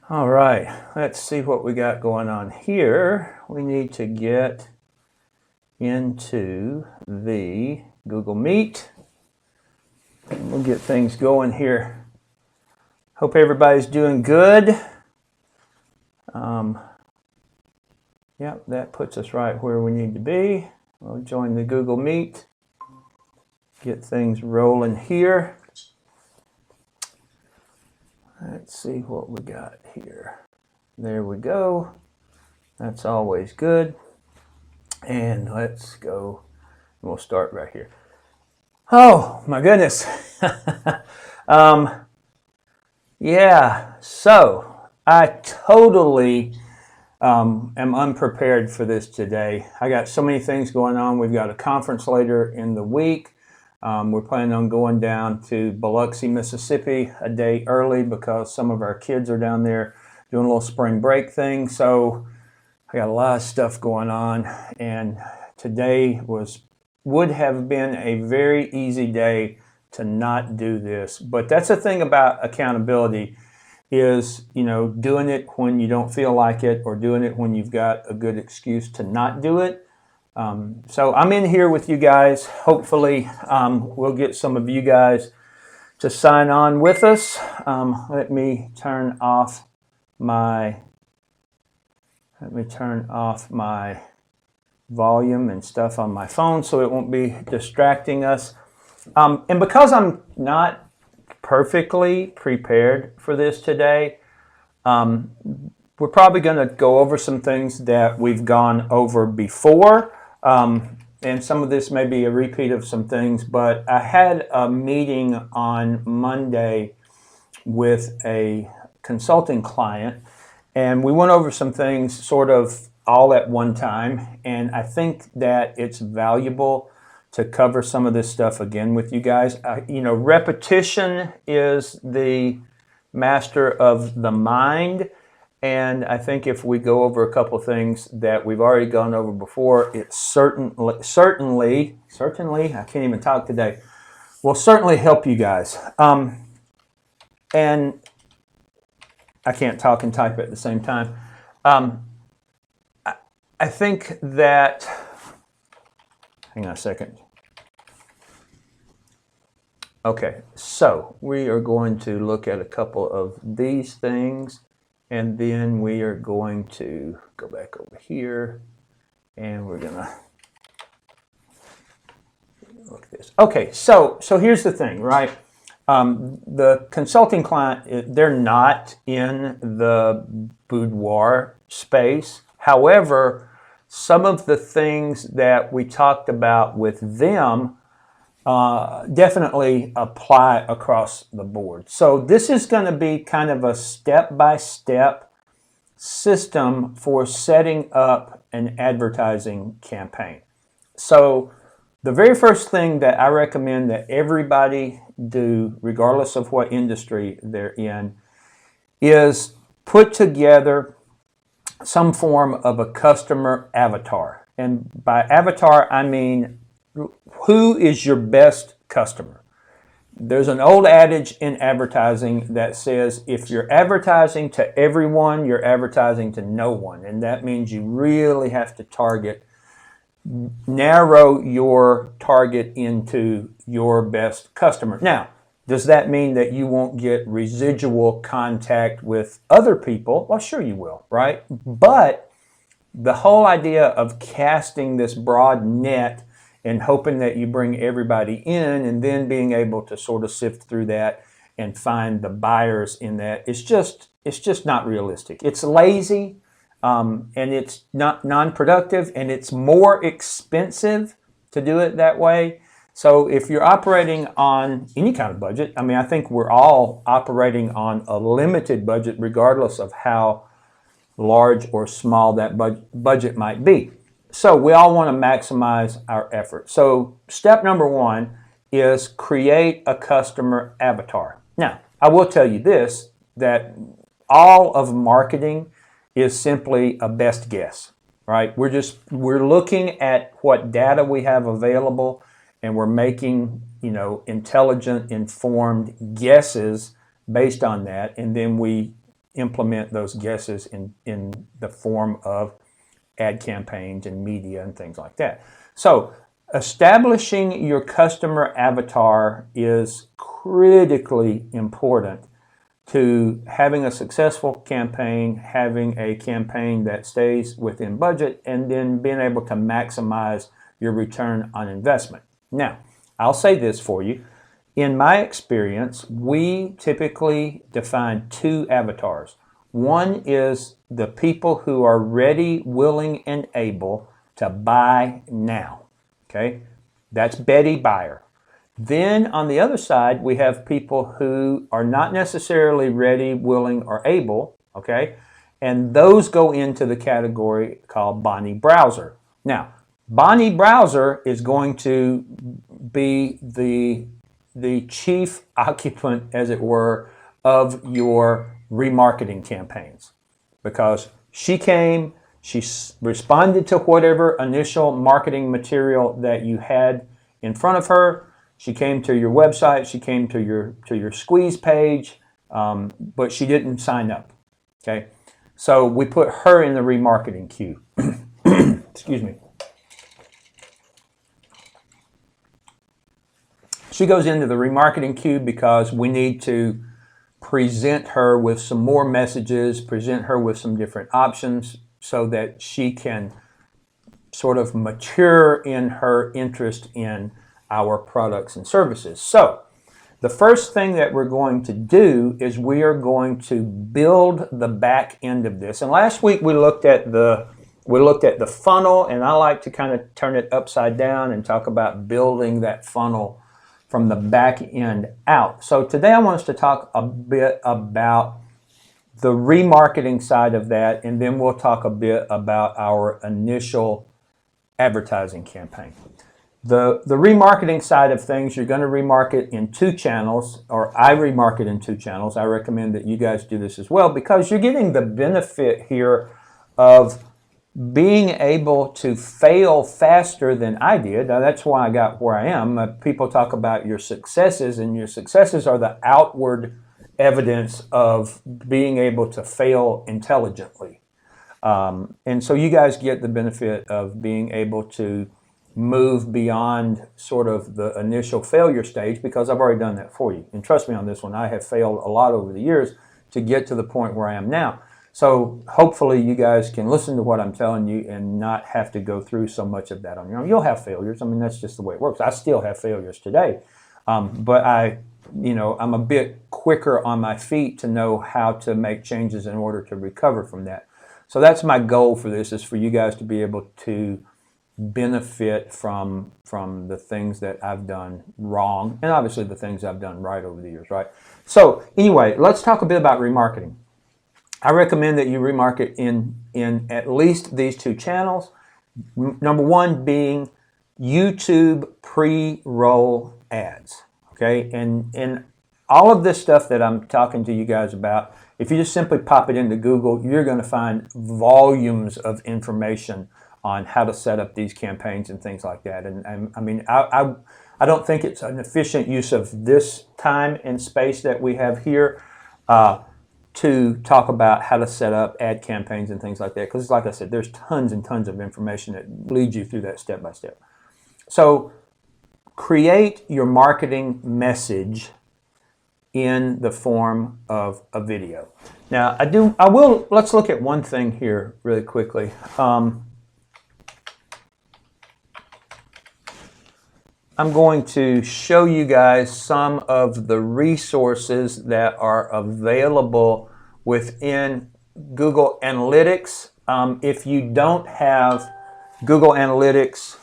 All right, let's see what we got going on here. We need to get into the Google Meet. We'll get things going here. Hope everybody's doing good. Yep, that puts us right where we need to be. We'll join the Google Meet. Get things rolling here. Let's see what we got here. There we go. That's always good. And let's go. We'll start right here. Oh my goodness. Yeah, so I totally am unprepared for this today. I got so many things going on. We've got a conference later in the week. We're planning on going down to Biloxi, Mississippi a day early because some of our kids are down there doing a little spring break thing. So I got a lot of stuff going on, and today would have been a very easy day to not do this. But that's the thing about accountability is, doing it when you don't feel like it or doing it when you've got a good excuse to not do it. So I'm in here with you guys. Hopefully we'll get some of you guys to sign on with us. Let me turn off my volume and stuff on my phone so it won't be distracting us. And because I'm not perfectly prepared for this today, we're probably going to go over some things that we've gone over before. And some of this may be a repeat of some things, but I had a meeting on Monday with a consulting client, and we went over some things sort of all at one time, and I think that it's valuable to cover some of this stuff again with you guys. Repetition is the master of the mind. And I think if we go over a couple of things that we've already gone over before, it certainly, I can't even talk today, will certainly help you guys. And I can't talk and type at the same time. I think that, hang on a second. Okay, so we are going to look at a couple of these things. And then we are going to go back over here, and we're gonna look at this. Okay, so here's the thing, right? The consulting client, they're not in the boudoir space. However, some of the things that we talked about with them definitely apply across the board. So this is going to be kind of a step-by-step system for setting up an advertising campaign. So the very first thing that I recommend that everybody do, regardless of what industry they're in, is put together some form of a customer avatar. And by avatar, I mean, who is your best customer? There's an old adage in advertising that says if you're advertising to everyone, you're advertising to no one. And that means you really have to narrow your target into your best customer. Now, does that mean that you won't get residual contact with other people? Well, sure you will, right? But the whole idea of casting this broad net and hoping that you bring everybody in and then being able to sort of sift through that and find the buyers in that, it's just not realistic. It's lazy, and it's not non-productive, and it's more expensive to do it that way. So if you're operating on any kind of budget, I think we're all operating on a limited budget regardless of how large or small that budget might be. So we all want to maximize our effort. So step number one is create a customer avatar. Now, I will tell you this, that all of marketing is simply a best guess, right? We're looking at what data we have available, and we're making, intelligent, informed guesses based on that, and then we implement those guesses in the form of ad campaigns and media and things like that. So establishing your customer avatar is critically important to having a successful campaign, having a campaign that stays within budget, and then being able to maximize your return on investment. Now, I'll say this for you. In my experience, we typically define two avatars. One is the people who are ready, willing, and able to buy now. Okay, that's Betty Buyer. Then on the other side, we have people who are not necessarily ready, willing, or able, okay? And those go into the category called Bonnie Browser. Now, Bonnie Browser is going to be the chief occupant, as it were, of your remarketing campaigns, because she came, she responded to whatever initial marketing material that you had in front of her. She came to your website, she came to your squeeze page, but she didn't sign up, okay? So we put her in the remarketing queue. Excuse me. She goes into the remarketing queue because we need to present her with some more messages, present her with some different options so that she can sort of mature in her interest in our products and services. So the first thing that we're going to do is we are going to build the back end of this. And last week we looked at the funnel, and I like to kind of turn it upside down and talk about building that funnel from the back end out. So today I want us to talk a bit about the remarketing side of that, and then we'll talk a bit about our initial advertising campaign. The remarketing side of things, you're going to remarket in two channels, or I remarket in two channels. I recommend that you guys do this as well, because you're getting the benefit here of being able to fail faster than I did. Now, that's why I got where I am. People talk about your successes, and your successes are the outward evidence of being able to fail intelligently. And so you guys get the benefit of being able to move beyond sort of the initial failure stage, because I've already done that for you. And trust me on this one, I have failed a lot over the years to get to the point where I am now. So hopefully you guys can listen to what I'm telling you and not have to go through so much of that on your own. You'll have failures. I mean, that's just the way it works. I still have failures today. But I'm a bit quicker on my feet to know how to make changes in order to recover from that. So that's my goal for this, is for you guys to be able to benefit from the things that I've done wrong, and obviously the things I've done right over the years, right? So anyway, let's talk a bit about remarketing. I recommend that you remarket in at least these two channels. Number one being YouTube pre-roll ads, okay? And all of this stuff that I'm talking to you guys about, if you just simply pop it into Google, you're going to find volumes of information on how to set up these campaigns and things like that. And I mean, I don't think it's an efficient use of this time and space that we have here to talk about how to set up ad campaigns and things like that. Because like I said, there's tons and tons of information that leads you through that step by step. So create your marketing message in the form of a video. Now, let's look at one thing here really quickly. I'm going to show you guys some of the resources that are available within Google Analytics. If you don't have Google Analytics,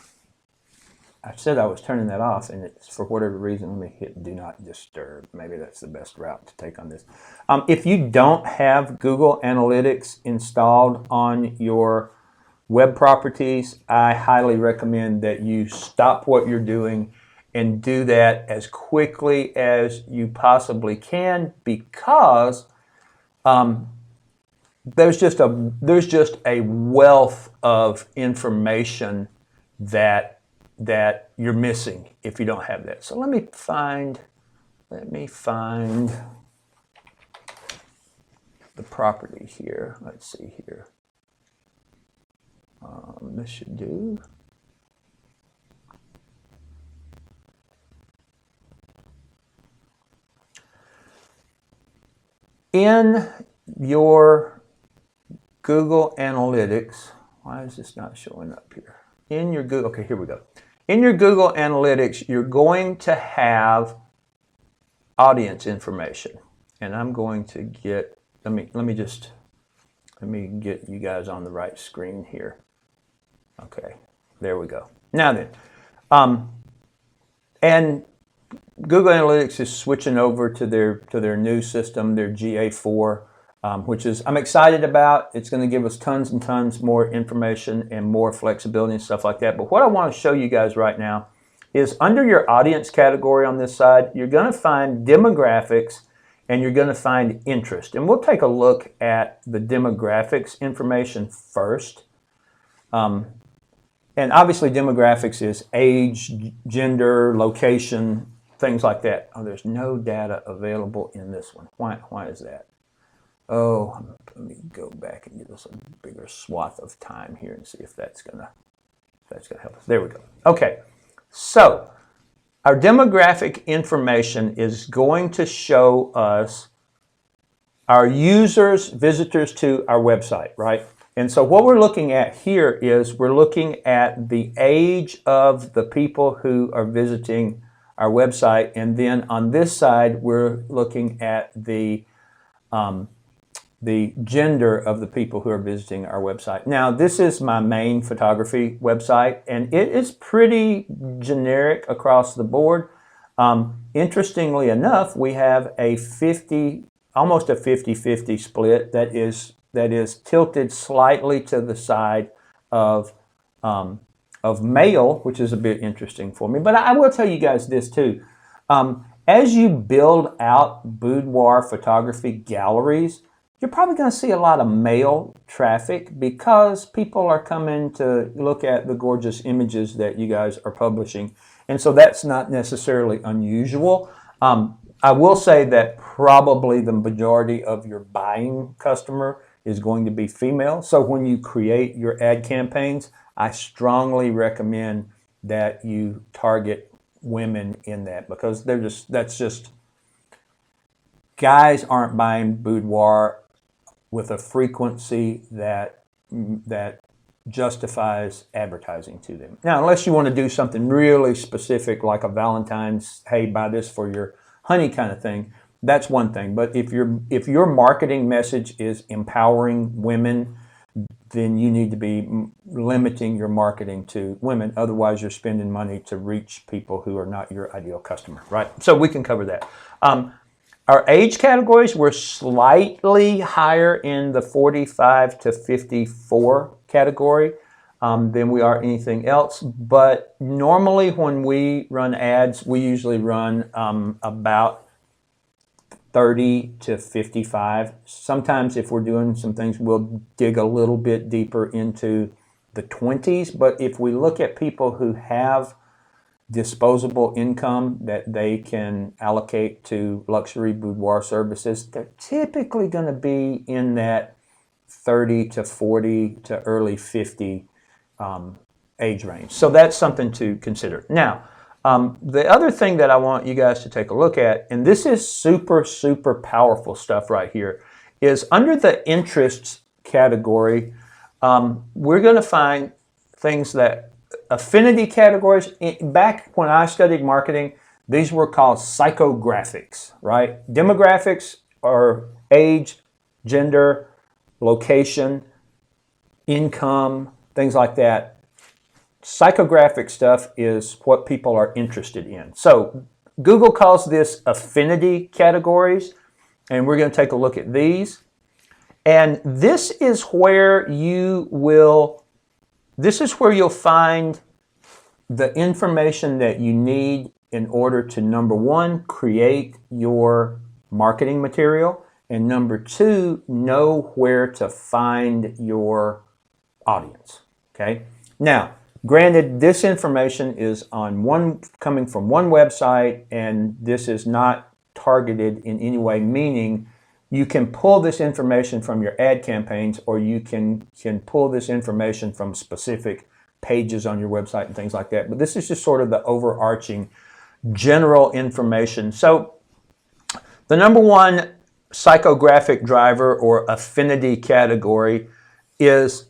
I said I was turning that off, and it's, for whatever reason, let me hit Do Not Disturb. Maybe that's the best route to take on this. If you don't have Google Analytics installed on your web properties, I highly recommend that you stop what you're doing and do that as quickly as you possibly can, because there's just a wealth of information that you're missing if you don't have that. So let me find the property here. Let's see here. This should do. In your Google Analytics, why is this not showing up here? In your Google, okay, here we go. In your Google Analytics, you're going to have audience information. And I'm going to get, let me get you guys on the right screen here. Okay, there we go. Now then, and Google Analytics is switching over to their new system, their GA4, which is I'm excited about. It's going to give us tons and tons more information and more flexibility and stuff like that. But what I want to show you guys right now is under your audience category on this side, you're going to find demographics and you're going to find interest. And we'll take a look at the demographics information first. And obviously demographics is age, gender, location, things like that. Oh, there's no data available in this one. Why is that? Oh, let me go back and give us a bigger swath of time here and see if that's gonna help us. There we go. Okay, so our demographic information is going to show us our users, visitors to our website, right? And so what we're looking at here is we're looking at the age of the people who are visiting our website, and then on this side we're looking at the gender of the people who are visiting our website. Now this is my main photography website, and it is pretty generic across the board. Interestingly enough, we have a almost a 50-50 split that is tilted slightly to the side of male, which is a bit interesting for me. But I will tell you guys this too. As you build out boudoir photography galleries, you're probably going to see a lot of male traffic because people are coming to look at the gorgeous images that you guys are publishing. And so that's not necessarily unusual. I will say that probably the majority of your buying customer is going to be female. So when you create your ad campaigns, I strongly recommend that you target women in that, because that's just guys aren't buying boudoir with a frequency that justifies advertising to them. Now, unless you want to do something really specific like a Valentine's, hey, buy this for your honey kind of thing, that's one thing. But if your marketing message is empowering women, then you need to be limiting your marketing to women. Otherwise, you're spending money to reach people who are not your ideal customer, right? So we can cover that. Our age categories were slightly higher in the 45 to 54 category than we are anything else. But normally when we run ads, we usually run about 30 to 55. Sometimes if we're doing some things, we'll dig a little bit deeper into the 20s. But if we look at people who have disposable income that they can allocate to luxury boudoir services, they're typically going to be in that 30 to 40 to early 50 age range. So that's something to consider. Now, the other thing that I want you guys to take a look at, and this is super, super powerful stuff right here, is under the interests category, we're going to find things that affinity categories. Back when I studied marketing, these were called psychographics, right? Demographics are age, gender, location, income, things like that. Psychographic stuff is what people are interested in. So Google calls this affinity categories, and we're going to take a look at these. And this is where you'll find the information that you need in order to, number one, create your marketing material, and number two, know where to find your audience. Okay? Now, granted, this information is coming from one website, and this is not targeted in any way, meaning you can pull this information from your ad campaigns, or you can pull this information from specific pages on your website and things like that. But this is just sort of the overarching general information. So the number one psychographic driver or affinity category is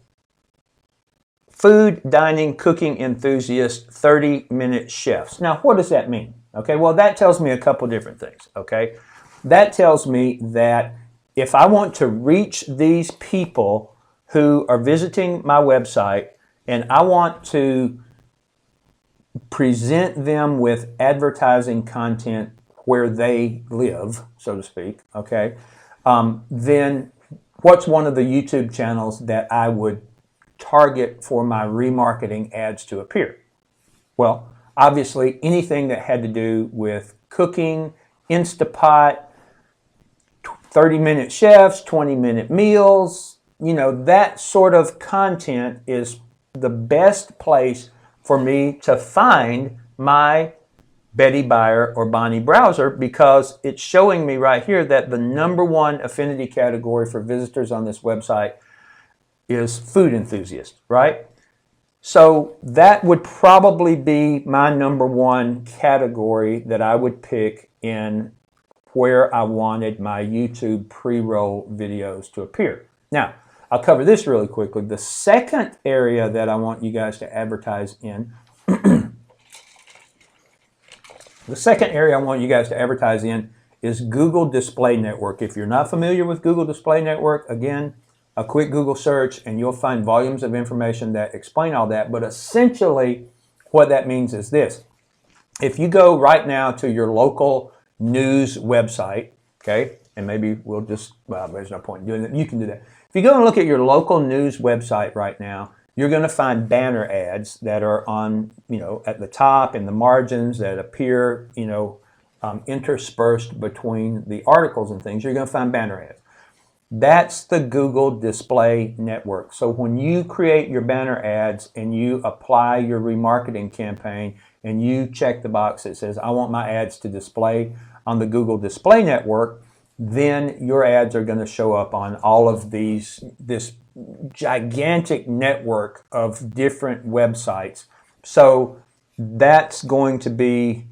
food, dining, cooking enthusiast, 30-minute chefs. Now, what does that mean? Okay, well, that tells me a couple different things, okay? That tells me that if I want to reach these people who are visiting my website and I want to present them with advertising content where they live, so to speak, okay, then what's one of the YouTube channels that I would target for my remarketing ads to appear? Well, obviously anything that had to do with cooking, Instapot, 30-minute chefs, 20-minute meals, that sort of content is the best place for me to find my Betty Buyer or Bonnie browser, because it's showing me right here that the number one affinity category for visitors on this website is food enthusiast, right? So that would probably be my number one category that I would pick in where I wanted my YouTube pre-roll videos to appear. Now, I'll cover this really quickly. The second area that I want you guys to advertise in the second area I want you guys to advertise in is Google Display Network. If you're not familiar with Google Display Network, again, a quick Google search and you'll find volumes of information that explain all that. But essentially what that means is this. If you go right now to your local news website, okay, and maybe we'll just, well, there's no point in doing that. You can do that. If you go and look at your local news website right now, you're going to find banner ads that are on, at the top in the margins that appear, interspersed between the articles and things. You're going to find banner ads. That's the Google Display Network. So when you create your banner ads and you apply your remarketing campaign and you check the box that says, I want my ads to display on the Google Display Network, then your ads are going to show up on all of this gigantic network of different websites. So that's going to be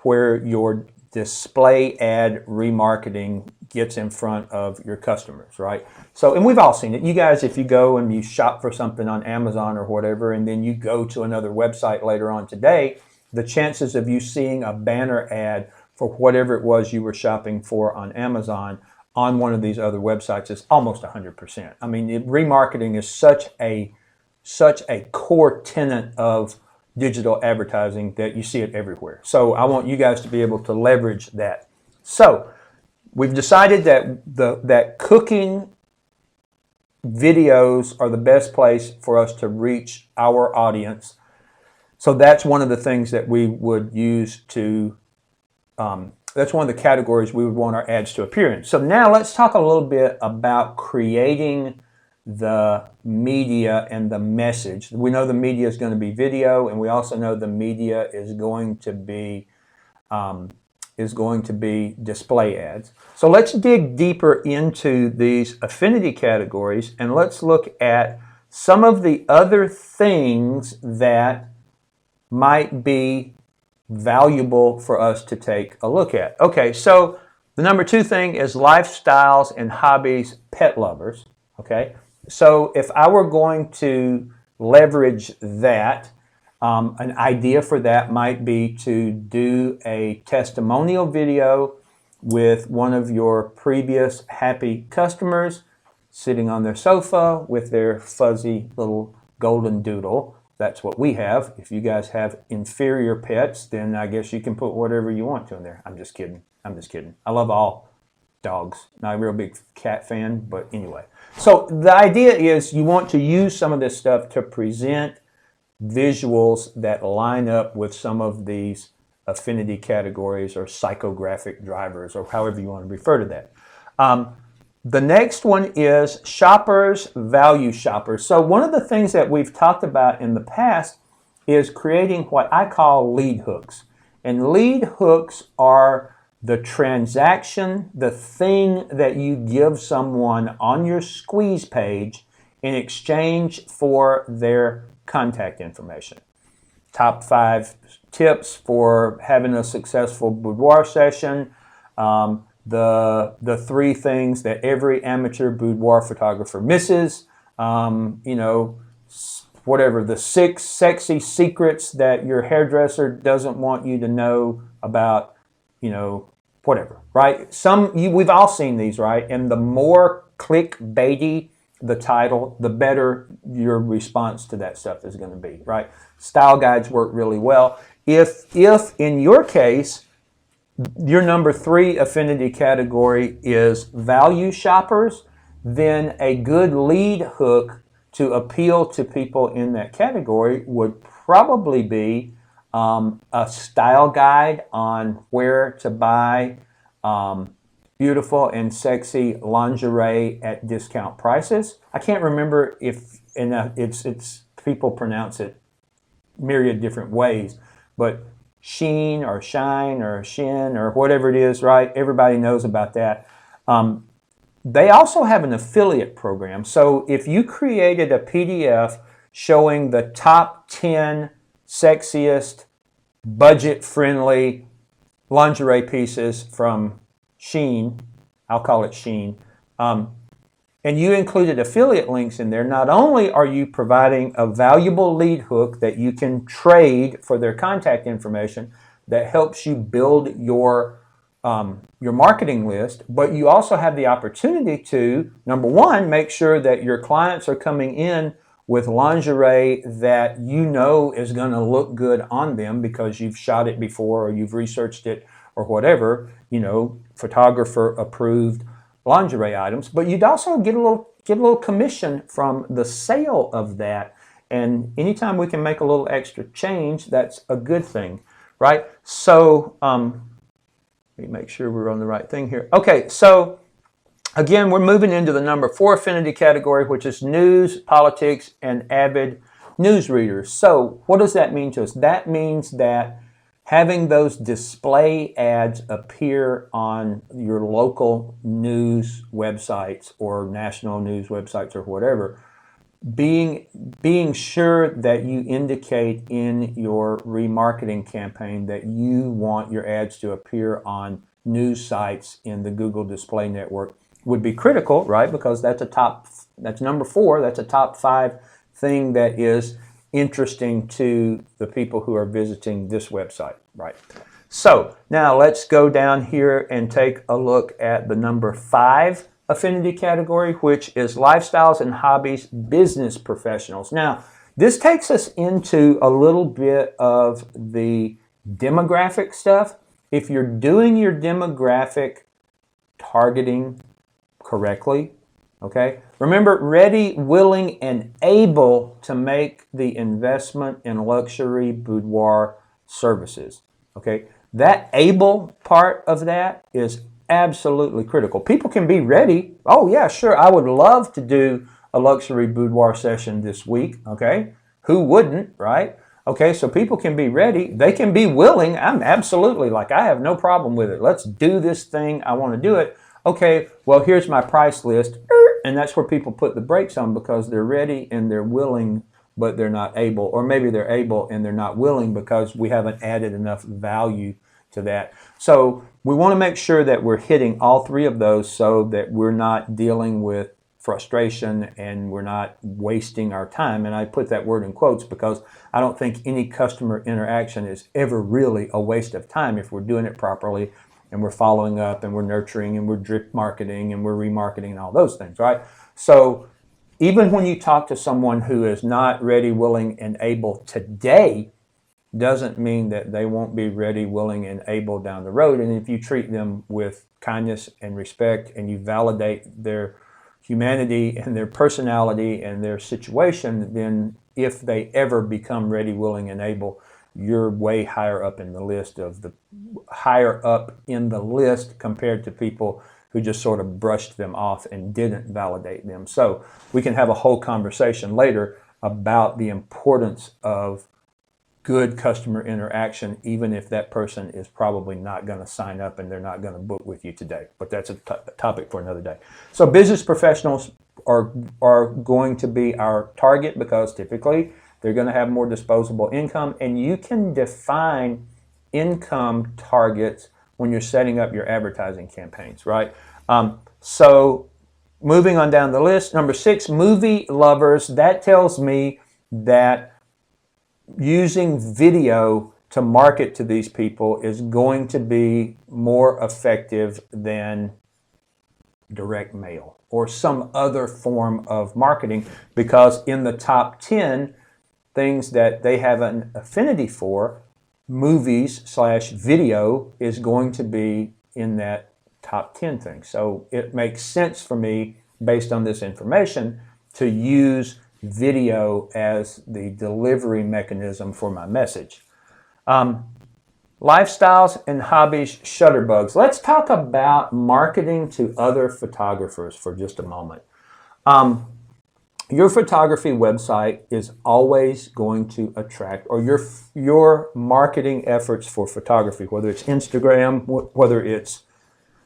where your display ad remarketing gets in front of your customers, right? So, and we've all seen it. You guys, if you go and you shop for something on Amazon or whatever, and then you go to another website later on today, the chances of you seeing a banner ad for whatever it was you were shopping for on Amazon on one of these other websites is almost 100%. I mean, remarketing is such a core tenet of digital advertising that you see it everywhere. So I want you guys to be able to leverage that. So we've decided that that cooking videos are the best place for us to reach our audience. So that's one of the things that we would use to that's one of the categories we would want our ads to appear in. So now let's talk a little bit about creating the media and the message. We know the media is going to be video, and we also know the media is going to be display ads. So let's dig deeper into these affinity categories and let's look at some of the other things that might be valuable for us to take a look at. Okay, so the number two thing is lifestyles and hobbies, pet lovers. Okay, so if I were going to leverage that, an idea for that might be to do a testimonial video with one of your previous happy customers sitting on their sofa with their fuzzy little golden doodle. That's what we have. If you guys have inferior pets, then I guess you can put whatever you want to in there. I'm just kidding. I'm just kidding. I love all dogs. Not a real big cat fan, but anyway. So the idea is you want to use some of this stuff to present visuals that line up with some of these affinity categories or psychographic drivers, or however you want to refer to that. The next one is shoppers, value shoppers. So one of the things that we've talked about in the past is creating what I call lead hooks. And lead hooks are the transaction, the thing that you give someone on your squeeze page in exchange for their contact information. Top 5 tips for having a successful boudoir session. The 3 things that every amateur boudoir photographer misses. Whatever, the 6 sexy secrets that your hairdresser doesn't want you to know about, whatever, right? We've all seen these, right? And the more clickbaity the title, the better your response to that stuff is going to be, right? Style guides work really well. If in your case, your number 3 affinity category is value shoppers, then a good lead hook to appeal to people in that category would probably be a style guide on where to buy beautiful and sexy lingerie at discount prices. I can't remember it's people pronounce it myriad different ways, but Sheen or Shine or Shin or whatever it is, right? Everybody knows about that. They also have an affiliate program. So if you created a PDF showing the top 10 sexiest, budget-friendly lingerie pieces from Sheen, I'll call it Sheen, and you included affiliate links in there, not only are you providing a valuable lead hook that you can trade for their contact information that helps you build your marketing list, but you also have the opportunity to, number 1, make sure that your clients are coming in with lingerie that you know is going to look good on them because you've shot it before or you've researched it or whatever, photographer approved lingerie items. But you'd also get a little commission from the sale of that. And anytime we can make a little extra change, that's a good thing, right? So let me make sure we're on the right thing here. Okay, so again, we're moving into the number 4 affinity category, which is news, politics, and avid news readers. So what does that mean to us? That means that having those display ads appear on your local news websites or national news websites or whatever, being sure that you indicate in your remarketing campaign that you want your ads to appear on news sites in the Google Display Network would be critical, right? Because that's number 4, that's a top 5 thing that is interesting to the people who are visiting this website, right? So now let's go down here and take a look at the number 5 affinity category, which is lifestyles and hobbies, business professionals. Now, this takes us into a little bit of the demographic stuff. If you're doing your demographic targeting correctly, okay? Remember, ready, willing, and able to make the investment in luxury boudoir services, okay? That able part of that is absolutely critical. People can be ready. Oh yeah, sure, I would love to do a luxury boudoir session this week, okay? Who wouldn't, right? Okay, so people can be ready. They can be willing. I'm absolutely I have no problem with it. Let's do this thing. I want to do it. Okay, well, here's my price list. And that's where people put the brakes on because they're ready and they're willing, but they're not able. Or maybe they're able and they're not willing because we haven't added enough value to that. So we want to make sure that we're hitting all 3 of those so that we're not dealing with frustration and we're not wasting our time. And I put that word in quotes because I don't think any customer interaction is ever really a waste of time if we're doing it properly and we're following up and we're nurturing and we're drip marketing and we're remarketing and all those things, right? So even when you talk to someone who is not ready, willing, and able today, doesn't mean that they won't be ready, willing, and able down the road. And if you treat them with kindness and respect and you validate their humanity and their personality and their situation, then if they ever become ready, willing, and able, you're way higher up in the list compared to people who just sort of brushed them off and didn't validate them. So we can have a whole conversation later about the importance of good customer interaction, even if that person is probably not going to sign up and they're not going to book with you today. But that's a topic for another day. So business professionals are going to be our target because typically they're going to have more disposable income, and you can define income targets when you're setting up your advertising campaigns, right? So moving on down the list, number 6, movie lovers. That tells me that using video to market to these people is going to be more effective than direct mail or some other form of marketing, because in the top 10 things that they have an affinity for, movies/video is going to be in that top 10 things. So it makes sense for me, based on this information, to use video as the delivery mechanism for my message. Lifestyles and hobbies, shutterbugs. Let's talk about marketing to other photographers for just a moment. Your photography website is always going to attract, or your marketing efforts for photography, whether it's Instagram, whether it's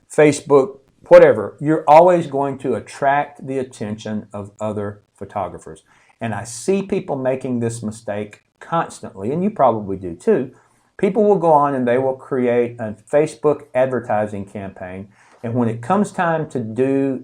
Facebook, whatever, you're always going to attract the attention of other photographers. And I see people making this mistake constantly, and you probably do too. People will go on and they will create a Facebook advertising campaign, and when it comes time to do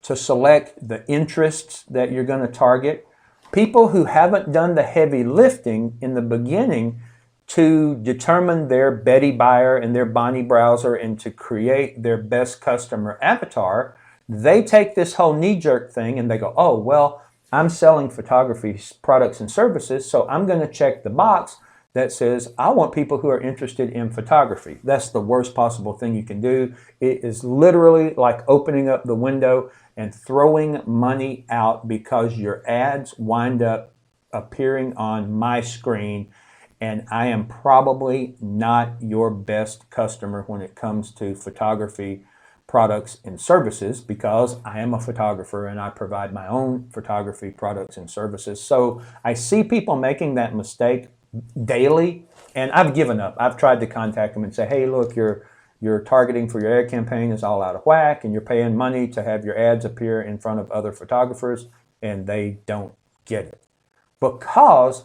to select the interests that you're going to target, people who haven't done the heavy lifting in the beginning to determine their Betty buyer and their Bonnie browser and to create their best customer avatar, they take this whole knee-jerk thing and they go, oh, well, I'm selling photography products and services, so I'm going to check the box that says, I want people who are interested in photography. That's the worst possible thing you can do. It is literally like opening up the window and throwing money out, because your ads wind up appearing on my screen, and I am probably not your best customer when it comes to photography products and services, because I am a photographer and I provide my own photography products and services. So I see people making that mistake daily, and I've given up. I've tried to contact them and say, hey, look, your targeting for your ad campaign is all out of whack, and you're paying money to have your ads appear in front of other photographers, and they don't get it because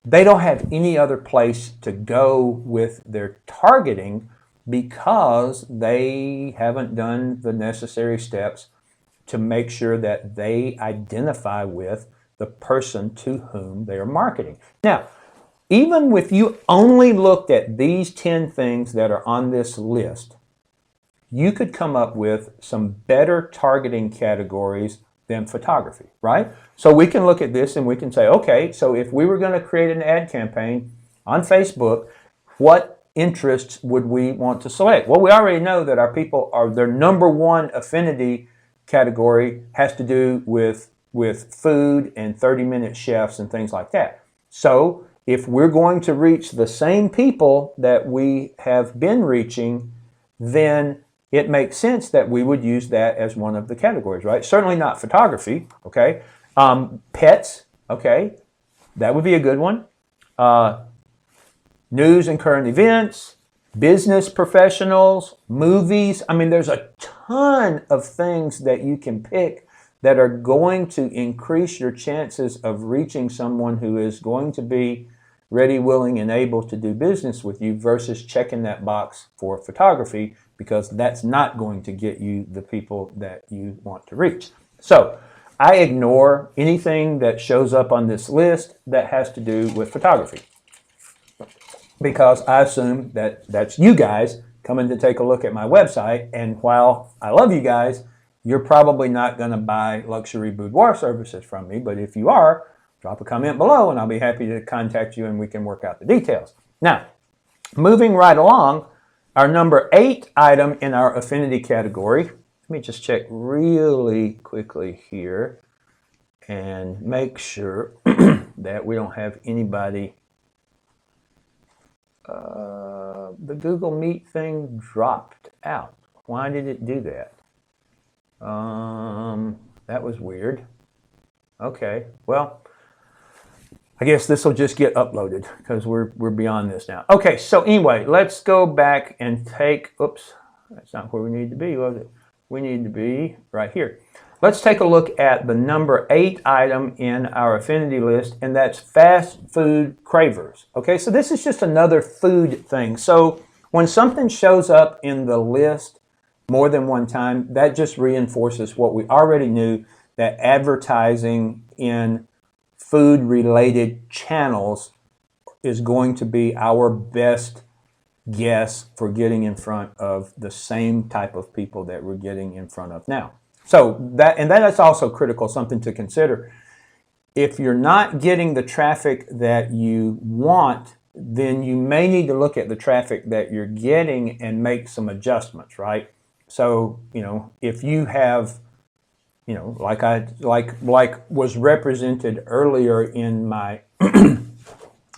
they don't have any other place to go with their targeting, because they haven't done the necessary steps to make sure that they identify with the person to whom they are marketing. Now, even if you only looked at these 10 things that are on this list, you could come up with some better targeting categories than photography, right? So we can look at this and we can say, okay, so if we were going to create an ad campaign on Facebook, what interests would we want to select? Well, we already know that our people are, their number one affinity category has to do with food and 30-minute chefs and things like that. So if we're going to reach the same people that we have been reaching, then it makes sense that we would use that as one of the categories, right? Certainly not photography, okay? Pets, okay, that would be a good one. News and current events, business professionals, movies. I mean, there's a ton of things that you can pick that are going to increase your chances of reaching someone who is going to be ready, willing, and able to do business with you, versus checking that box for photography, because that's not going to get you the people that you want to reach. So I ignore anything that shows up on this list that has to do with photography, because I assume that that's you guys coming to take a look at my website. And while I love you guys, you're probably not going to buy luxury boudoir services from me. But if you are, drop a comment below and I'll be happy to contact you and we can work out the details. Now, moving right along, our number 8 item in our affinity category. Let me just check really quickly here and make sure that we don't have anybody. The Google Meet thing dropped out. Why did it do that? That was weird. Okay, well, I guess this will just get uploaded because we're beyond this now. Okay, so anyway, let's go back and take, oops, that's not where we need to be, was it? We need to be right here. Let's take a look at the number 8 item in our affinity list, and that's fast food cravers. Okay, so this is just another food thing. So when something shows up in the list more than one time, that just reinforces what we already knew, that advertising in food-related channels is going to be our best guess for getting in front of the same type of people that we're getting in front of now. So that's also critical, something to consider. If you're not getting the traffic that you want, then you may need to look at the traffic that you're getting and make some adjustments, right? So, if you have, like was represented earlier in my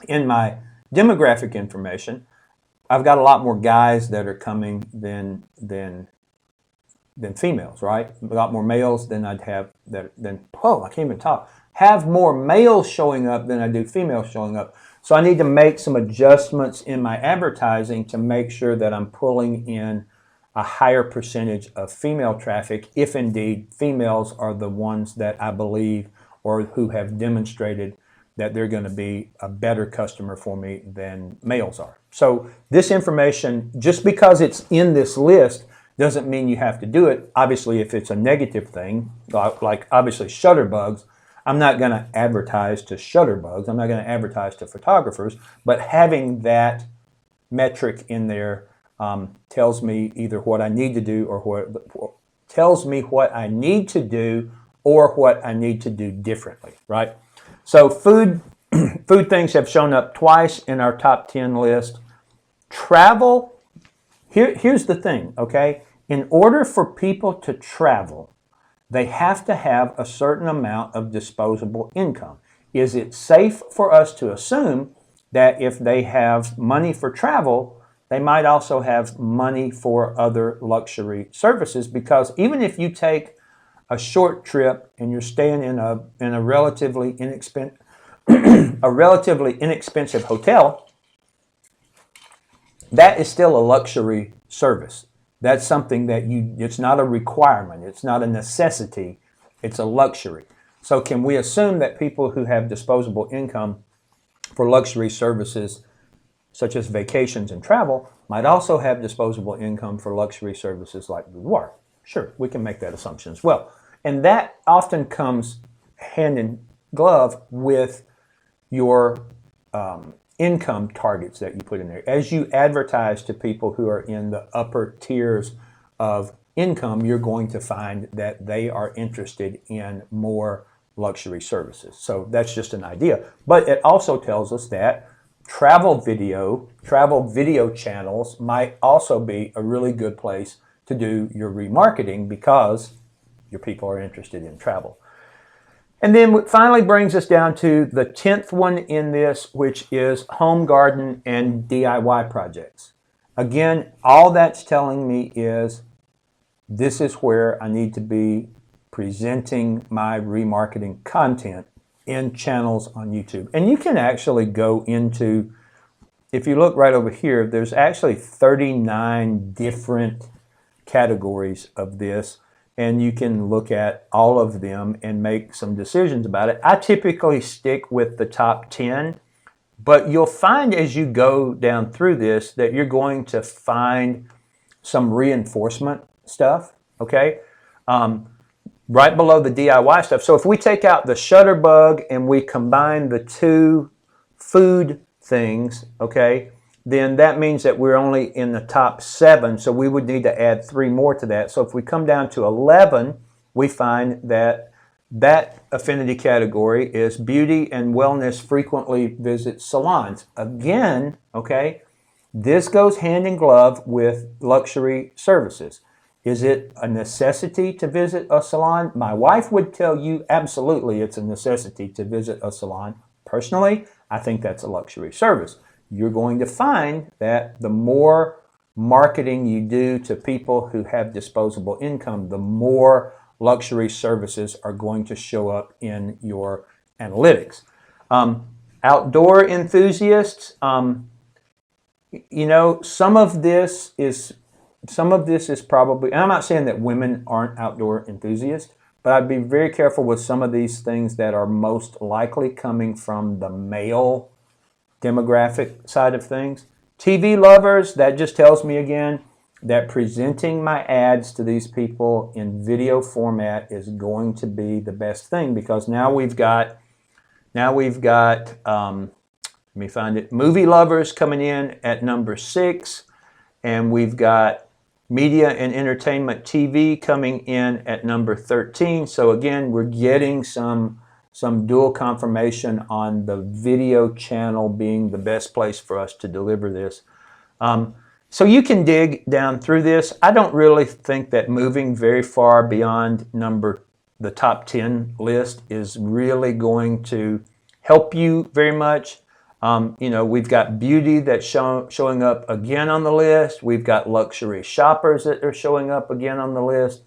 in my demographic information, I've got a lot more guys that are coming than females, right? A lot more males than I'd have I can't even talk. Have more males showing up than I do females showing up. So I need to make some adjustments in my advertising to make sure that I'm pulling in a higher percentage of female traffic, if indeed females are the ones that I believe or who have demonstrated that they're going to be a better customer for me than males are. So this information, just because it's in this list, doesn't mean you have to do it. Obviously, if it's a negative thing, like obviously shutterbugs, I'm not going to advertise to shutterbugs. I'm not going to advertise to photographers, but having that metric in there tells me either what I need to do or what I need to do or what I need to do differently, right? So food things have shown up twice in our top 10 list. Travel, here's the thing, okay? In order for people to travel, they have to have a certain amount of disposable income. Is it safe for us to assume that if they have money for travel, they might also have money for other luxury services? Because even if you take a short trip and you're staying in a relatively inexpensive hotel, that is still a luxury service. That's something that it's not a requirement, it's not a necessity, it's a luxury. So can we assume that people who have disposable income for luxury services such as vacations and travel might also have disposable income for luxury services like boudoir? Sure, we can make that assumption as well. And that often comes hand in glove with your income targets that you put in there. As you advertise to people who are in the upper tiers of income, you're going to find that they are interested in more luxury services. So that's just an idea. But it also tells us that travel video channels might also be a really good place to do your remarketing because your people are interested in travel. And then what finally brings us down to the 10th one in this, which is home garden and DIY projects. Again, all that's telling me is this is where I need to be presenting my remarketing content in channels on YouTube. And you can actually go into, if you look right over here, there's actually 39 different categories of this. And you can look at all of them and make some decisions about it. I typically stick with the top 10, but you'll find as you go down through this that you're going to find some reinforcement stuff, okay? Right below the DIY stuff. So if we take out the shutterbug and we combine the two food things, okay, then that means that we're only in the top 7, so we would need to add 3 more to that. So if we come down to 11, we find that that affinity category is beauty and wellness frequently visit salons. Again, okay, this goes hand in glove with luxury services. Is it a necessity to visit a salon? My wife would tell you absolutely it's a necessity to visit a salon. Personally, I think that's a luxury service. You're going to find that the more marketing you do to people who have disposable income, the more luxury services are going to show up in your analytics. Outdoor enthusiasts, you know, some of this is probably, and I'm not saying that women aren't outdoor enthusiasts, but I'd be very careful with some of these things that are most likely coming from the male demographic side of things. TV lovers, that just tells me again that presenting my ads to these people in video format is going to be the best thing, because now we've got let me find it, movie lovers coming in at number 6, and we've got media and entertainment TV coming in at number 13. So again, we're getting some dual confirmation on the video channel being the best place for us to deliver this. So you can dig down through this. I don't really think that moving very far beyond the top 10 list is really going to help you very much. You know, we've got beauty that's showing up again on the list. We've got luxury shoppers that are showing up again on the list.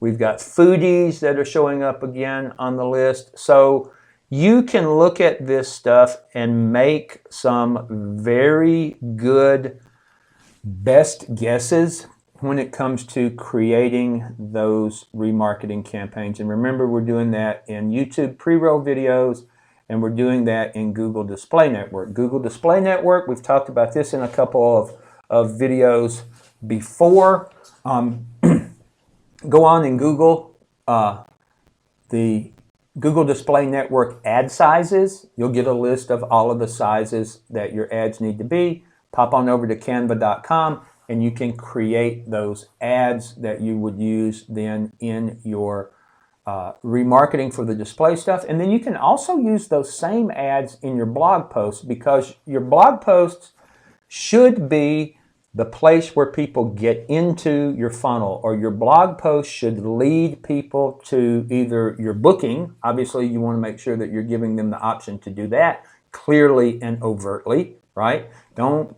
We've got foodies that are showing up again on the list. So you can look at this stuff and make some very good best guesses when it comes to creating those remarketing campaigns. And remember, we're doing that in YouTube pre-roll videos, and we're doing that in Google Display Network. Google Display Network, we've talked about this in a couple of videos before. Go on and Google the Google Display Network ad sizes. You'll get a list of all of the sizes that your ads need to be. Pop on over to canva.com and you can create those ads that you would use then in your remarketing for the display stuff. And then you can also use those same ads in your blog posts, because your blog posts should be the place where people get into your funnel, or your blog post should lead people to either your booking. Obviously, you want to make sure that you're giving them the option to do that clearly and overtly, right? Don't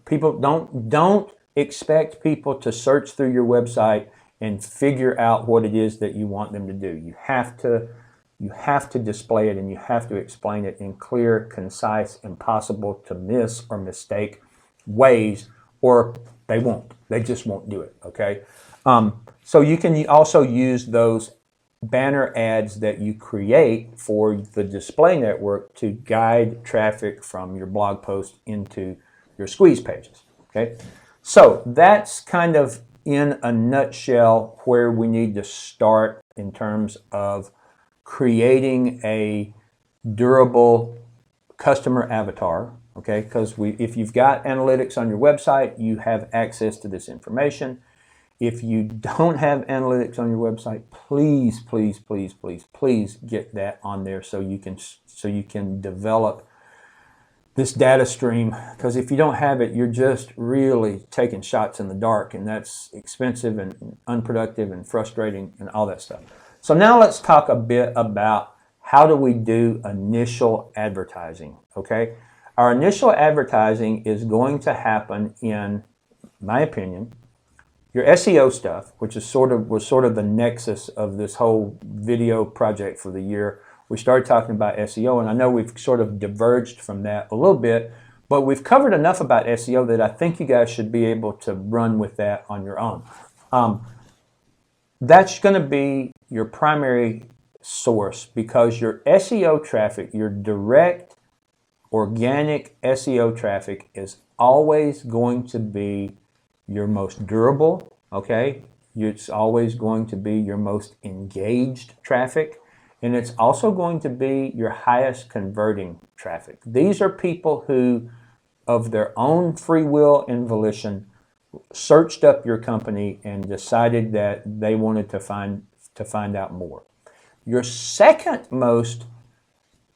expect people to search through your website and figure out what it is that you want them to do. You have to display it, and you have to explain it in clear, concise, impossible to miss or mistake ways, or they just won't do it, okay? So you can also use those banner ads that you create for the display network to guide traffic from your blog post into your squeeze pages, okay? So that's kind of in a nutshell where we need to start in terms of creating a durable customer avatar, okay? Because if you've got analytics on your website, you have access to this information. If you don't have analytics on your website, please, please, please, please, please get that on there so you can develop this data stream, because if you don't have it, you're just really taking shots in the dark, and that's expensive and unproductive and frustrating and all that stuff. So now let's talk a bit about how do we do initial advertising, okay? Our initial advertising is going to happen in my opinion, your SEO stuff, which is was sort of the nexus of this whole video project for the year. We started talking about SEO, and I know we've sort of diverged from that a little bit, but we've covered enough about SEO that I think you guys should be able to run with that on your own. That's going to be your primary source, because your SEO traffic, your direct organic SEO traffic, is always going to be your most durable, okay? It's always going to be your most engaged traffic, and it's also going to be your highest converting traffic. These are people who, of their own free will and volition, searched up your company and decided that they wanted to find out more. Your second most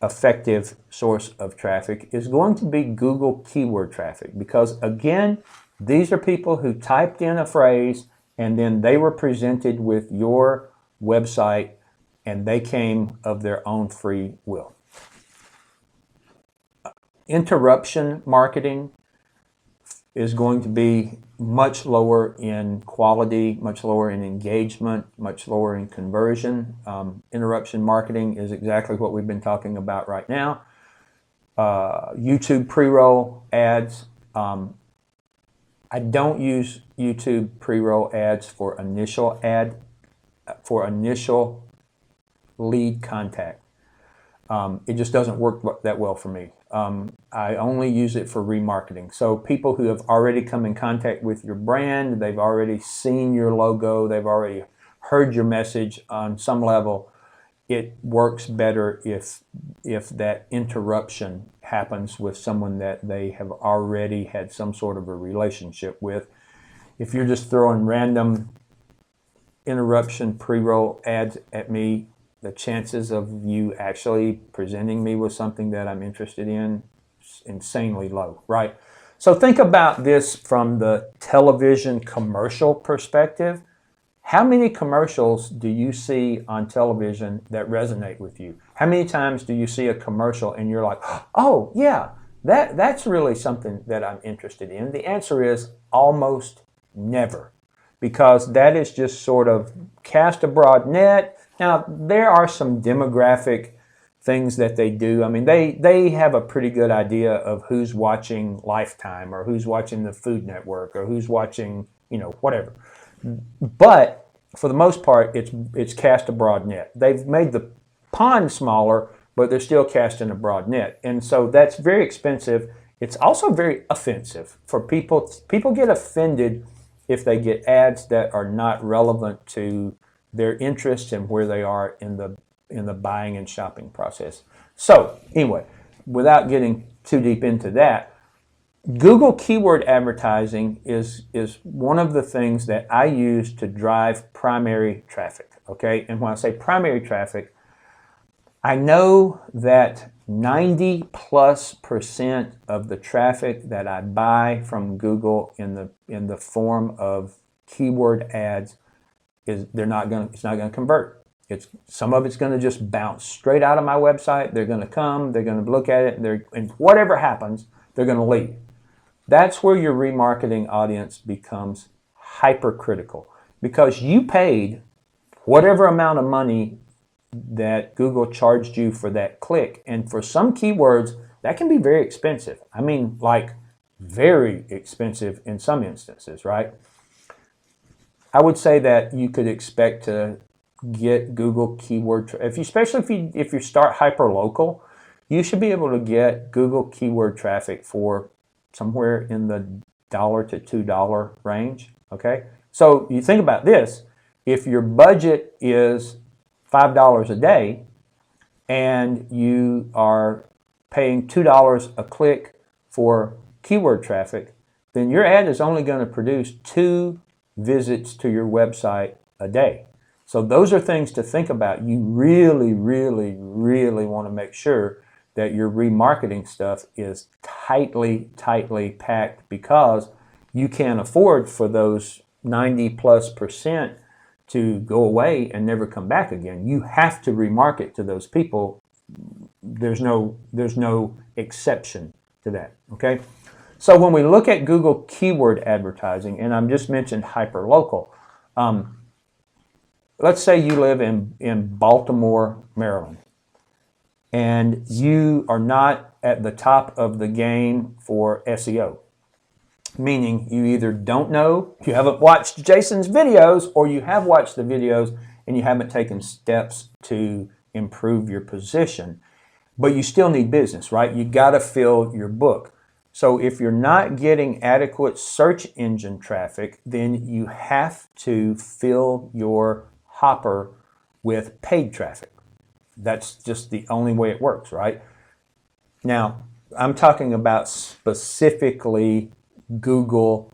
effective source of traffic is going to be Google keyword traffic, because again, these are people who typed in a phrase and then they were presented with your website and they came of their own free will. Interruption marketing is going to be much lower in quality, much lower in engagement, much lower in conversion. Interruption marketing is exactly what we've been talking about right now. YouTube pre-roll ads. I don't use YouTube pre-roll ads for initial lead contact. It just doesn't work that well for me. I only use it for remarketing. So people who have already come in contact with your brand, they've already seen your logo, they've already heard your message on some level, it works better if that interruption happens with someone that they have already had some sort of a relationship with. If you're just throwing random interruption pre-roll ads at me, the chances of you actually presenting me with something that I'm interested in is insanely low, right? So think about this from the television commercial perspective. How many commercials do you see on television that resonate with you? How many times do you see a commercial and you're like, oh yeah, that's really something that I'm interested in? The answer is almost never, because that is just sort of cast a broad net. Now, there are some demographic things that they do. I mean, they have a pretty good idea of who's watching Lifetime or who's watching the Food Network or who's watching, whatever. But for the most part, it's cast a broad net. They've made the pond smaller, but they're still casting a broad net. And so that's very expensive. It's also very offensive for people. People get offended if they get ads that are not relevant to their interests and where they are in the buying and shopping process. So anyway, without getting too deep into that, Google keyword advertising is one of the things that I use to drive primary traffic, okay? And when I say primary traffic, I know that 90+% of the traffic that I buy from Google in the form of keyword ads it's not going to convert. Some of it's going to just bounce straight out of my website. They're going to come, they're going to look at it, and whatever happens, they're going to leave. That's where your remarketing audience becomes hypercritical, because you paid whatever amount of money that Google charged you for that click. And for some keywords, that can be very expensive. I mean, like very expensive in some instances, right? I would say that you could expect to get Google keyword, especially if you start hyperlocal, you should be able to get Google keyword traffic for somewhere in the $1 to $2 range. Okay, so you think about this: if your budget is $5 a day and you are paying $2 a click for keyword traffic, then your ad is only going to produce 2 visits to your website a day. So those are things to think about. You really, really, really want to make sure that your remarketing stuff is tightly packed, because you can't afford for those 90+% to go away and never come back again. You have to remarket to those people. There's no exception to that, okay? So when we look at Google keyword advertising, and I'm just mentioned hyperlocal, let's say you live in Baltimore, Maryland, and you are not at the top of the game for SEO, meaning you either don't know, you haven't watched Jason's videos, or you have watched the videos and you haven't taken steps to improve your position, but you still need business, right? You got to fill your book. So if you're not getting adequate search engine traffic, then you have to fill your hopper with paid traffic. That's just the only way it works, right? Now, I'm talking about specifically Google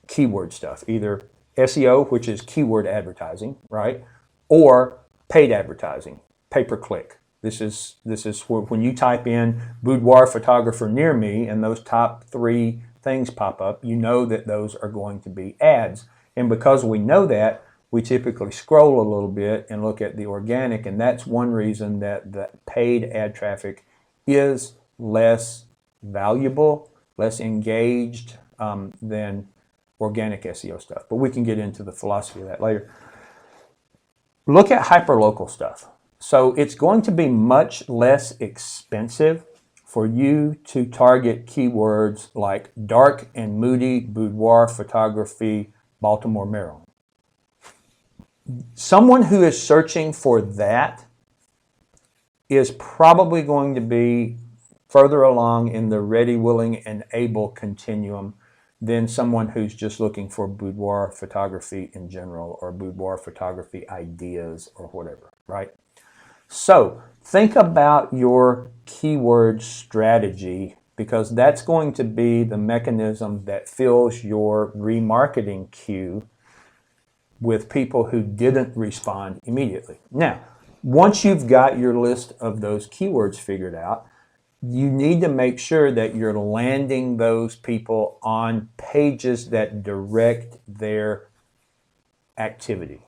keyword stuff, either SEO, which is keyword advertising, right? Or paid advertising, pay-per-click. This is where, when you type in boudoir photographer near me and those top 3 things pop up, you know that those are going to be ads. And because we know that, we typically scroll a little bit and look at the organic, and that's one reason that the paid ad traffic is less valuable, less engaged than organic SEO stuff. But we can get into the philosophy of that later. Look at hyperlocal stuff. So it's going to be much less expensive for you to target keywords like dark and moody boudoir photography, Baltimore, Maryland. Someone who is searching for that is probably going to be further along in the ready, willing, and able continuum than someone who's just looking for boudoir photography in general or boudoir photography ideas or whatever, right? So think about your keyword strategy, because that's going to be the mechanism that fills your remarketing queue with people who didn't respond immediately. Now, once you've got your list of those keywords figured out, you need to make sure that you're landing those people on pages that direct their activity.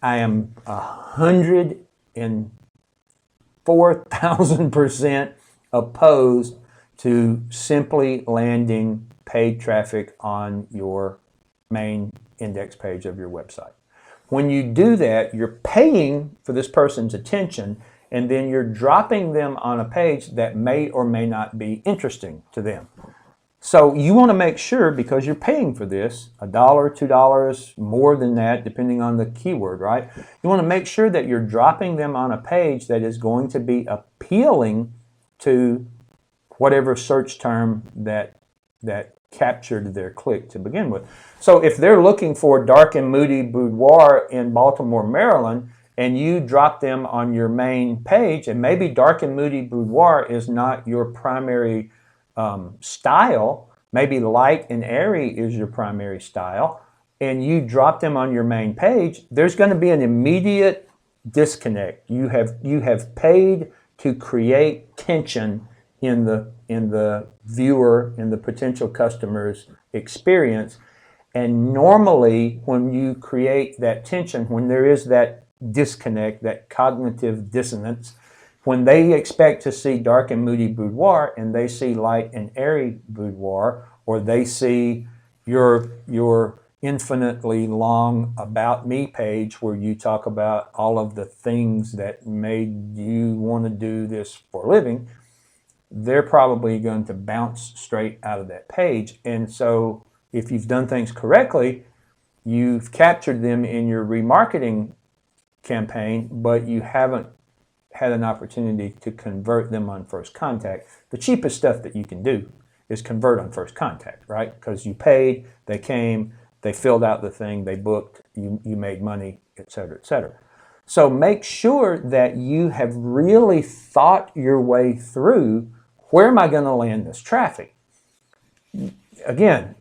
I am 104,000% opposed to simply landing paid traffic on your main index page of your website. When you do that, you're paying for this person's attention, and then you're dropping them on a page that may or may not be interesting to them. So you want to make sure, because you're paying for this, $1, $2, more than that, depending on the keyword, right? You want to make sure that you're dropping them on a page that is going to be appealing to whatever search term that captured their click to begin with. So if they're looking for dark and moody boudoir in Baltimore, Maryland, and you drop them on your main page, and maybe dark and moody boudoir is not your primary style, maybe light and airy is your primary style, and you drop them on your main page, there's going to be an immediate disconnect. You have paid to create tension in the viewer, in the potential customer's experience. And normally when you create that tension, when there is that disconnect, that cognitive dissonance, when they expect to see dark and moody boudoir and they see light and airy boudoir, or they see your infinitely long About Me page where you talk about all of the things that made you want to do this for a living, they're probably going to bounce straight out of that page. And so if you've done things correctly, you've captured them in your remarketing campaign, but you haven't had an opportunity to convert them on first contact. The cheapest stuff that you can do is convert on first contact, right? Because you paid, they came, they filled out the thing, they booked, you made money, et cetera, et cetera. So make sure that you have really thought your way through, where am I going to land this traffic? Again,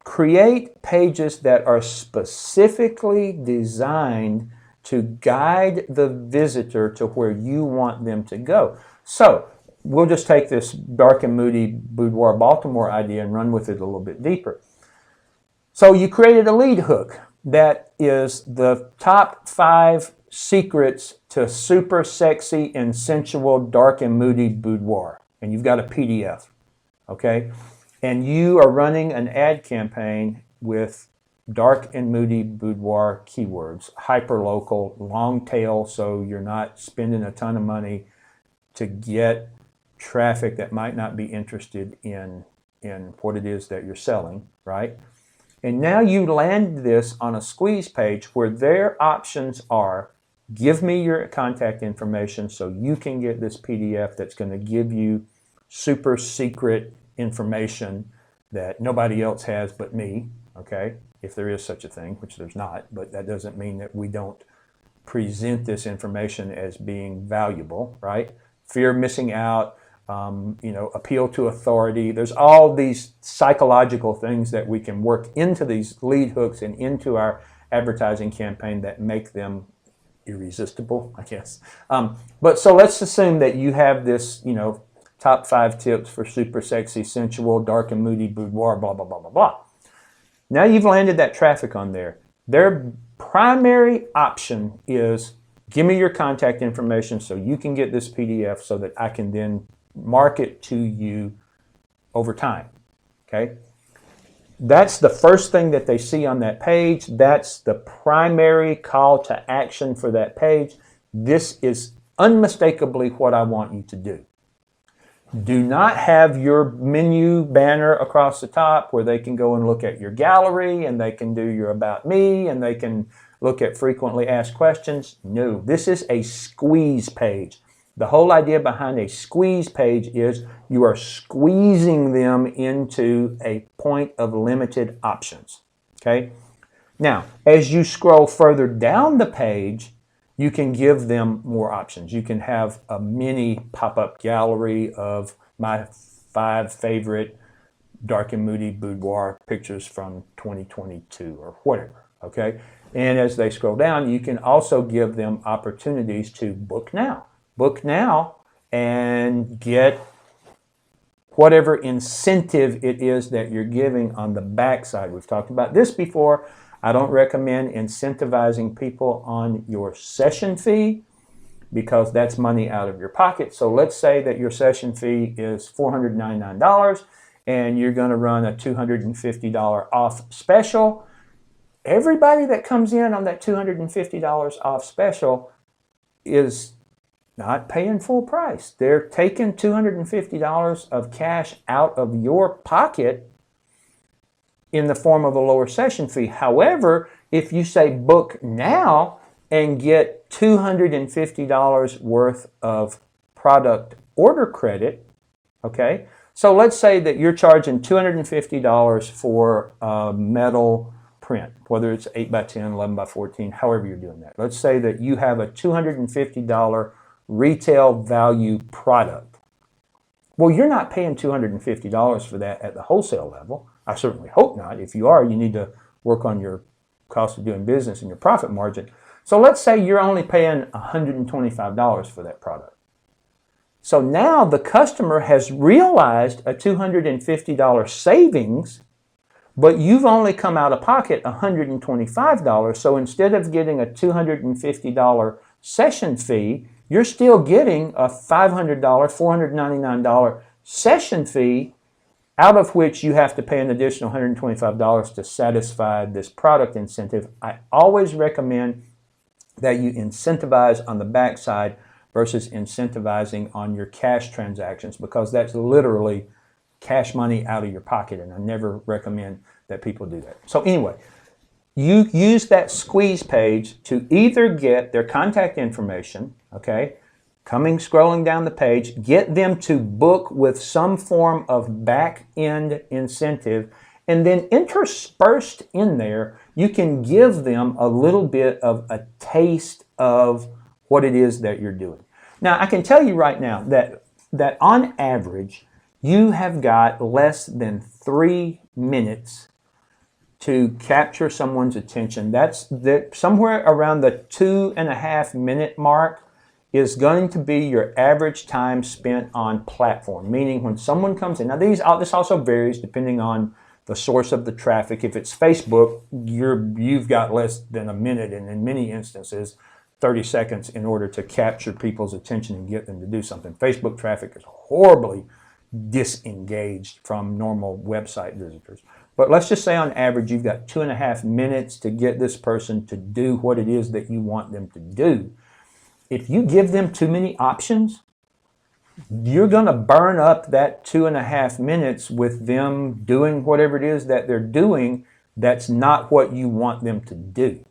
create pages that are specifically designed to guide the visitor to where you want them to go. So we'll just take this dark and moody boudoir Baltimore idea and run with it a little bit deeper. So you created a lead hook that is the top 5 secrets to super sexy and sensual dark and moody boudoir. And you've got a PDF, okay? And you are running an ad campaign with dark and moody boudoir keywords, hyperlocal, long tail, so you're not spending a ton of money to get traffic that might not be interested in what it is that you're selling, right? And now you land this on a squeeze page where their options are, give me your contact information so you can get this PDF that's going to give you super secret information that nobody else has but me, okay? If there is such a thing, which there's not, but that doesn't mean that we don't present this information as being valuable, right? Fear of missing out, appeal to authority. There's all these psychological things that we can work into these lead hooks and into our advertising campaign that make them irresistible, I guess. But so let's assume that you have this, top 5 tips for super sexy, sensual, dark and moody boudoir, blah, blah, blah, blah, blah. Now you've landed that traffic on there. Their primary option is, give me your contact information so you can get this PDF so that I can then market to you over time, okay? That's the first thing that they see on that page. That's the primary call to action for that page. This is unmistakably what I want you to do. Do not have your menu banner across the top where they can go and look at your gallery and they can do your About Me and they can look at frequently asked questions. No, this is a squeeze page. The whole idea behind a squeeze page is you are squeezing them into a point of limited options. Okay? Now, as you scroll further down the page, you can give them more options. You can have a mini pop-up gallery of my 5 favorite dark and moody boudoir pictures from 2022 or whatever, okay? And as they scroll down, you can also give them opportunities to book now. Book now and get whatever incentive it is that you're giving on the backside. We've talked about this before. I don't recommend incentivizing people on your session fee because that's money out of your pocket. So let's say that your session fee is $499 and you're going to run a $250 off special. Everybody that comes in on that $250 off special is not paying full price. They're taking $250 of cash out of your pocket in the form of a lower session fee. However, if you say book now and get $250 worth of product order credit, okay? So let's say that you're charging $250 for a metal print, whether it's 8x10, 11x14, however you're doing that. Let's say that you have a $250 retail value product. Well, you're not paying $250 for that at the wholesale level. I certainly hope not. If you are, you need to work on your cost of doing business and your profit margin. So let's say you're only paying $125 for that product. So now the customer has realized a $250 savings, but you've only come out of pocket $125. So instead of getting a $250 session fee, you're still getting a $500, $499 session fee, out of which you have to pay an additional $125 to satisfy this product incentive. I always recommend that you incentivize on the backside versus incentivizing on your cash transactions, because that's literally cash money out of your pocket, and I never recommend that people do that. So anyway, you use that squeeze page to either get their contact information, okay, scrolling down the page, get them to book with some form of back-end incentive, and then interspersed in there, you can give them a little bit of a taste of what it is that you're doing. Now, I can tell you right now that on average, you have got less than 3 minutes to capture someone's attention. That's somewhere around the 2.5 minute mark is going to be your average time spent on platform, meaning when someone comes in. Now, this also varies depending on the source of the traffic. If it's Facebook, you've got less than a minute, and in many instances, 30 seconds in order to capture people's attention and get them to do something. Facebook traffic is horribly disengaged from normal website visitors. But let's just say on average, you've got 2.5 minutes to get this person to do what it is that you want them to do. If you give them too many options, you're going to burn up that 2.5 minutes with them doing whatever it is that they're doing that's not what you want them to do.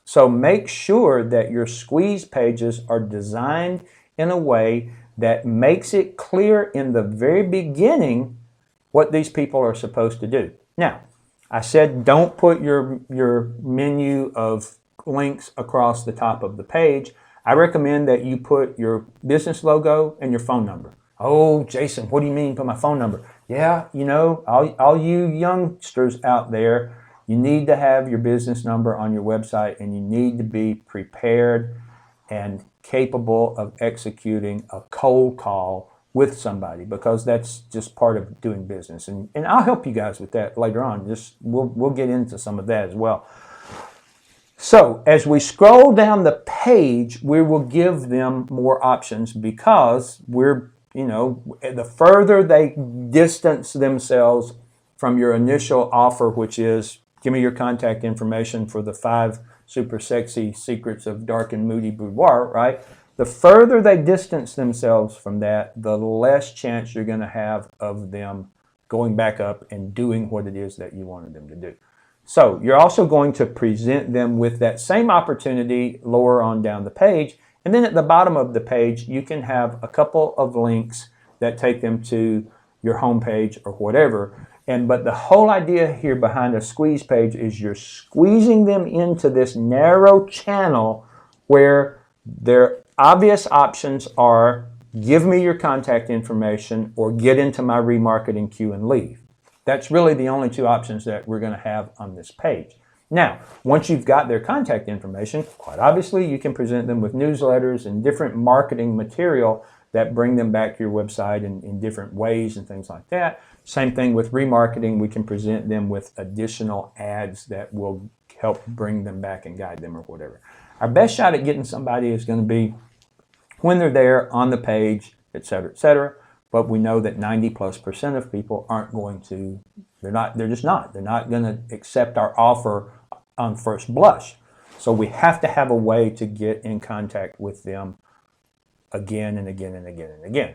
So make sure that your squeeze pages are designed in a way that makes it clear in the very beginning what these people are supposed to do. Now, I said don't put your menu of links across the top of the page. I recommend that you put your business logo and your phone number. Oh, Jason, what do you mean put my phone number? Yeah, you know, all you youngsters out there, you need to have your business number on your website, and you need to be prepared and capable of executing a cold call with somebody, because that's just part of doing business. And I'll help you guys with that later on. We'll get into some of that as well. So as we scroll down the page, we will give them more options, because the further they distance themselves from your initial offer, which is give me your contact information for the 5 super sexy secrets of dark and moody boudoir, right? The further they distance themselves from that, the less chance you're going to have of them going back up and doing what it is that you wanted them to do. So you're also going to present them with that same opportunity lower on down the page. And then at the bottom of the page, you can have a couple of links that take them to your home page or whatever. But the whole idea here behind a squeeze page is you're squeezing them into this narrow channel where their obvious options are give me your contact information or get into my remarketing queue and leave. That's really the only two options that we're going to have on this page. Now, once you've got their contact information, quite obviously you can present them with newsletters and different marketing material that bring them back to your website in different ways and things like that. Same thing with remarketing. We can present them with additional ads that will help bring them back and guide them or whatever. Our best shot at getting somebody is going to be when they're there on the page, et cetera, but we know that 90+% of people aren't going to, they're not going to accept our offer on first blush. So we have to have a way to get in contact with them again and again and again and again.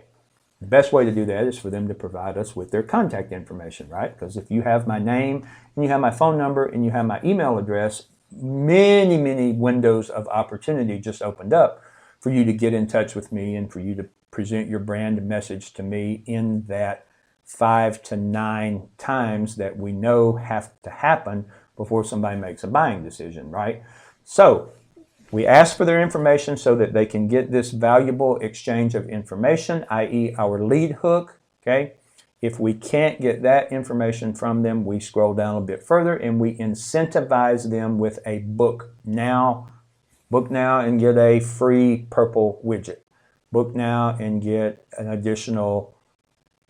The best way to do that is for them to provide us with their contact information, right? Because if you have my name and you have my phone number and you have my email address, many windows of opportunity just opened up for you to get in touch with me and for you to present your brand message to me in that 5 to 9 times that we know have to happen before somebody makes a buying decision, right? So we ask for their information so that they can get this valuable exchange of information, i.e. our lead hook, okay? If we can't get that information from them, we scroll down a bit further and we incentivize them with a book now and get a free purple widget. Book now and get an additional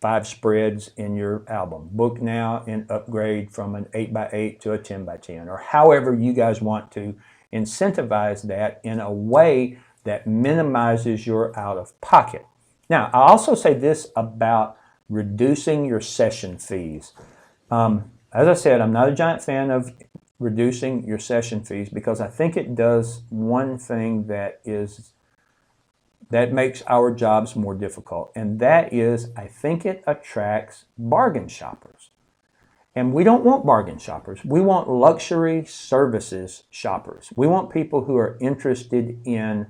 5 spreads in your album. Book now and upgrade from an 8x8 to a 10x10, or however you guys want to incentivize that in a way that minimizes your out of pocket. Now, I'll also say this about reducing your session fees. As I said, I'm not a giant fan of reducing your session fees because I think it does one thing that makes our jobs more difficult, and that is I think it attracts bargain shoppers. And we don't want bargain shoppers. We want luxury services shoppers. We want people who are interested in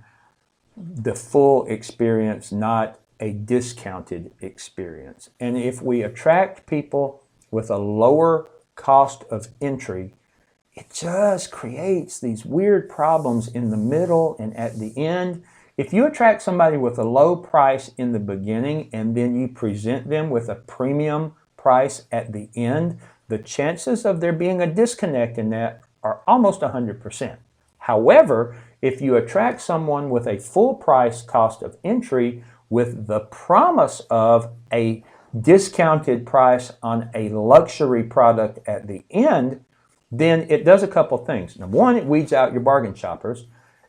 the full experience, not a discounted experience. And if we attract people with a lower cost of entry, it just creates these weird problems in the middle and at the end. If you attract somebody with a low price in the beginning and then you present them with a premium price at the end, the chances of there being a disconnect in that are almost 100%. However, if you attract someone with a full price cost of entry with the promise of a discounted price on a luxury product at the end, then it does a couple things. Number one, it weeds out your bargain shoppers,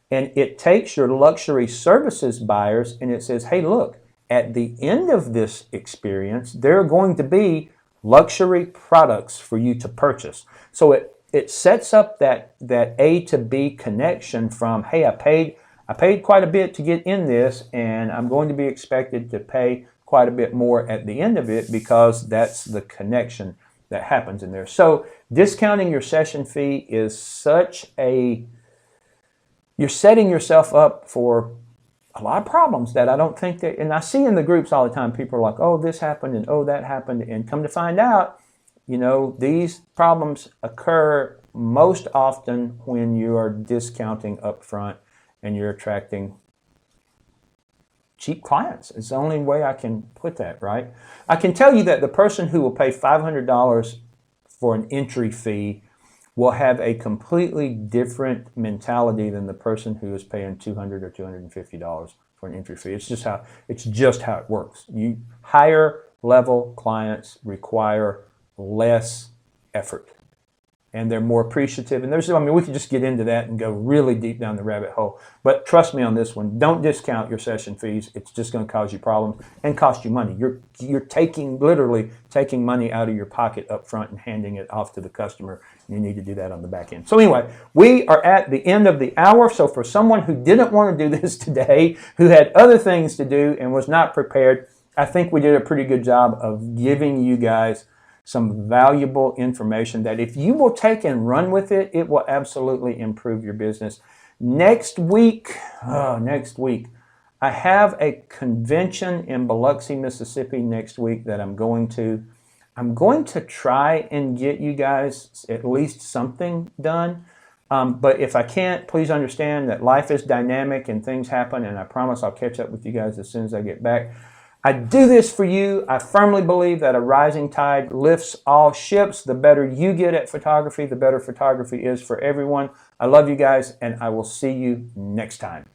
and it takes your luxury services buyers and it says, hey, look, at the end of this experience, there are going to be luxury products for you to purchase. So it sets up that A to B connection from, hey, I paid quite a bit to get in this, and I'm going to be expected to pay quite a bit more at the end of it because that's the connection that happens in there. So discounting your session fee is you're setting yourself up for a lot of problems that I don't think that, and I see in the groups all the time, people are like, oh, this happened and oh, that happened, and come to find out, these problems occur most often when you are discounting up front and you're attracting cheap clients. It's the only way I can put that, right? I can tell you that the person who will pay $500 for an entry fee will have a completely different mentality than the person who is paying $200 or $250 for an entry fee. It's just how it works. Higher level clients require less effort. and they're more appreciative. And I mean, we could just get into that and go really deep down the rabbit hole. But trust me on this one, don't discount your session fees. It's just going to cause you problems and cost you money. You're literally taking money out of your pocket up front and handing it off to the customer. You need to do that on the back end. So anyway, we are at the end of the hour. So for someone who didn't want to do this today, who had other things to do and was not prepared, I think we did a pretty good job of giving you guys some valuable information that if you will take and run with it, it will absolutely improve your business. Next week, I have a convention in Biloxi, Mississippi next week that I'm going to. I'm going to try and get you guys at least something done. But if I can't, please understand that life is dynamic and things happen, and I promise I'll catch up with you guys as soon as I get back. I do this for you. I firmly believe that a rising tide lifts all ships. The better you get at photography, the better photography is for everyone. I love you guys, and I will see you next time.